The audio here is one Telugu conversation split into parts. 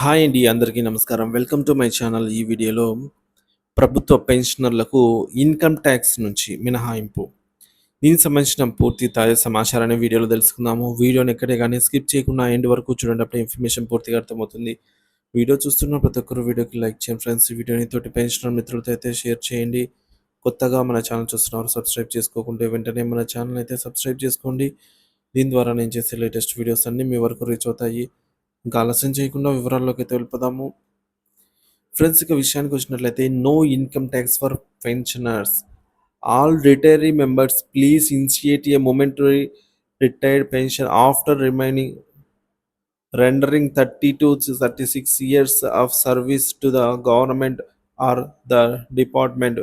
హాయ్ అండి. అందరికీ నమస్కారం. Welcome to my channel. ఈ వీడియోలో ప్రభుత్వ పెన్షనర్లకు ఇన్‌కమ్ టాక్స్ నుంచి మినహాయింపు. దీనికి సంబంధించిన పూర్తి తాజా సమాచారాన్ని వీడియోలో తెలుసుకుందాము. వీడియోని ఎక్కడే గాని స్కిప్ చేయకుండా ఎండ్ వరకు చూడండి. అప్పుడే ఇన్ఫర్మేషన్ పూర్తిగా అర్థమవుతుంది. వీడియో చూస్తున్న ప్రతి ఒక్కరు వీడియోకి లైక్ చేయండి ఫ్రెండ్స్. ఈ వీడియోని తోటి పెన్షనర్ మిత్రులతో అయితే షేర్ చేయండి. కొత్తగా మన ఛానల్ చూస్తున్నవారు సబ్స్క్రైబ్ చేసుకోకుంటే వెంటనే మన ఛానల్ అయితే సబ్స్క్రైబ్ చేసుకోండి. దీని ద్వారా నేను చేసే లేటెస్ట్ వీడియోస్ అన్నీ మీ వరకు రీచ్ అవుతాయి. ఇంకా ఆలస్యం చేయకుండా వివరాల్లోకి వెళ్ళిపోదాము. ఫ్రెండ్స్, ఇక విషయానికి వచ్చినట్లయితే no income tax for pensioners. All retiree members please initiate a momentary retired pension after remaining rendering 30 to 36 years of service to the government or the department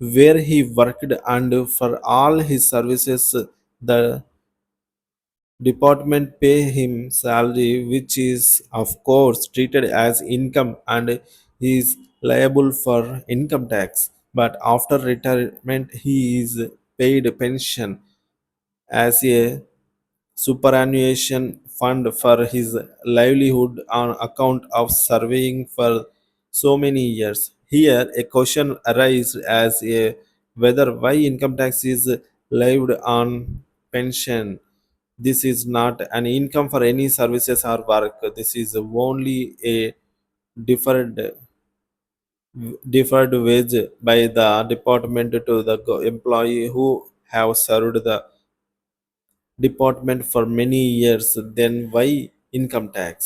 where he worked, and for all his services the department pay him salary, which is of course treated as income and is liable for income tax. But after retirement he is paid pension as a superannuation fund for his livelihood on account of surveying for so many years. Here a question arises as a whether why income tax is levied on pension. This is not an income for any services or work. This is only a deferred deferred wage by the department to the employee who have served the department for many years. Then why income tax?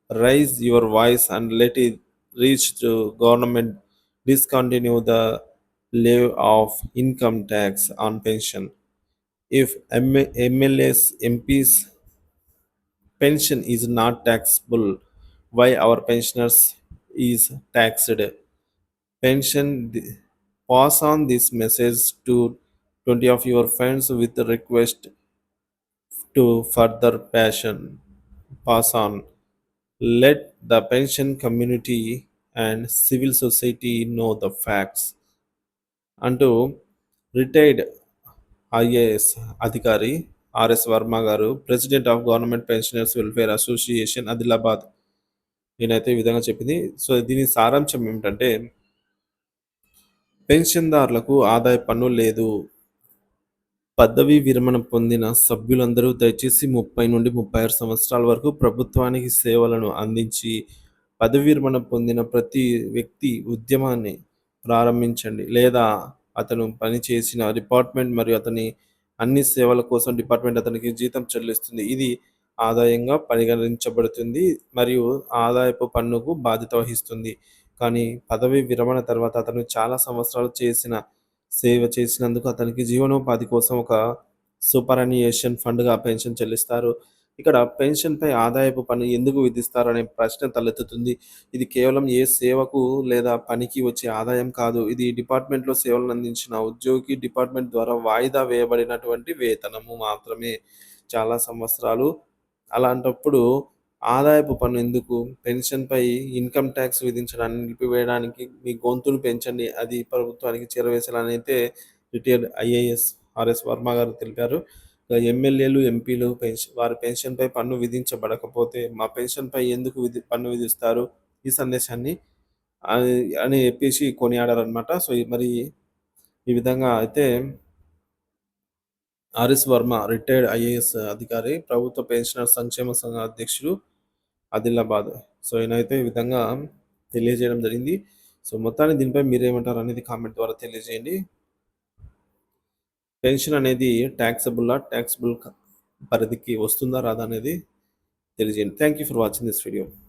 Raise your voice and let it reach to government. Discontinue the levy of income tax on pension. If MLAs, MPs pension is not taxable, why our pensioners is taxed? Pension. Pass on this message to 20 of your friends with the request to further passion. Pass on. Let the pension community and civil society know the facts. అంటూ రిటైర్డ్ ఐఏఎస్ అధికారి ఆర్ఎస్ వర్మ గారు, president of government pensioners welfare association Adilabad, ఈయనైతే ఈ విధంగా చెప్పింది. సో దీని సారాంశం ఏమిటంటే, పెన్షన్దారులకు ఆదాయ పన్ను లేదు. పదవీ విరమణ పొందిన సభ్యులందరూ దయచేసి 30 నుండి 36 సంవత్సరాల వరకు ప్రభుత్వానికి సేవలను అందించి, పదవీ విరమణ పొందిన ప్రతి వ్యక్తి ఉద్యమాన్ని ప్రారంభించండి లేదా అతను పనిచేసిన డిపార్ట్మెంట్ మరియు అతని అన్ని సేవల కోసం డిపార్ట్మెంట్ అతనికి జీతం చెల్లిస్తుంది. ఇది ఆదాయంగా పరిగణించబడుతుంది మరియు ఆదాయపు పన్నుకు బాధ్యత వహిస్తుంది. కానీ పదవీ విరమణ తర్వాత అతను చాలా సంవత్సరాలు సేవ చేసినందుకు అతనికి జీవనోపాధి కోసం ఒక సూపరాన్యుయేషన్ ఫండ్‌గా పెన్షన్ చెల్లిస్తారు. ఇక్కడ పెన్షన్‌పై ఆదాయపు పన్ను ఎందుకు విధిస్తారు అనే ప్రశ్న తలెత్తుతుంది. ఇది కేవలం ఏ సేవకు లేదా పనికి వచ్చే ఆదాయం కాదు. ఇది డిపార్ట్మెంట్‌లో సేవలను అందించిన ఉద్యోగికి డిపార్ట్మెంట్ ద్వారా వాయిదా వేయబడినటువంటి వేతనము మాత్రమే. చాలా సంవత్సరాలు అలాంటప్పుడు ఆదాయపు పన్ను ఎందుకు? పెన్షన్‌పై ఇన్కమ్ టాక్స్ విధించడాన్ని నిలిపివేయడానికి మీ గొంతును పెంచండి. అది ప్రభుత్వానికి చేరవేశాలనైతే రిటైర్డ్ ఐఏఎస్ ఆర్ఎస్ వర్మ గారు తెలిపారు. ఎమ్మెల్యేలు, ఎంపీలు వారి పెన్షన్‌పై పన్ను విధించబడకపోతే మా పెన్షన్‌పై ఎందుకు పన్ను విధిస్తారు? ఈ సందేశాన్ని అని చెప్పేసి కొనియాడారనమాట. సో మరి ఈ విధంగా అయితే ఆర్ఎస్ వర్మ రిటైర్డ్ ఐఏఎస్ అధికారి, ప్రభుత్వ పెన్షనర్ సంక్షేమ సంఘ అధ్యక్షులు ఆదిలాబాద్. సో ఈయనైతే ఈ విధంగా తెలియజేయడం జరిగింది. సో మొత్తానికి దీనిపై మీరేమంటారు అనేది కామెంట్ ద్వారా తెలియజేయండి. పెన్షన్ అనేది ట్యాక్సబుల్ పరిధికి వస్తుందా రాదా అనేది తెలియజేయండి. Thank you for watching this video.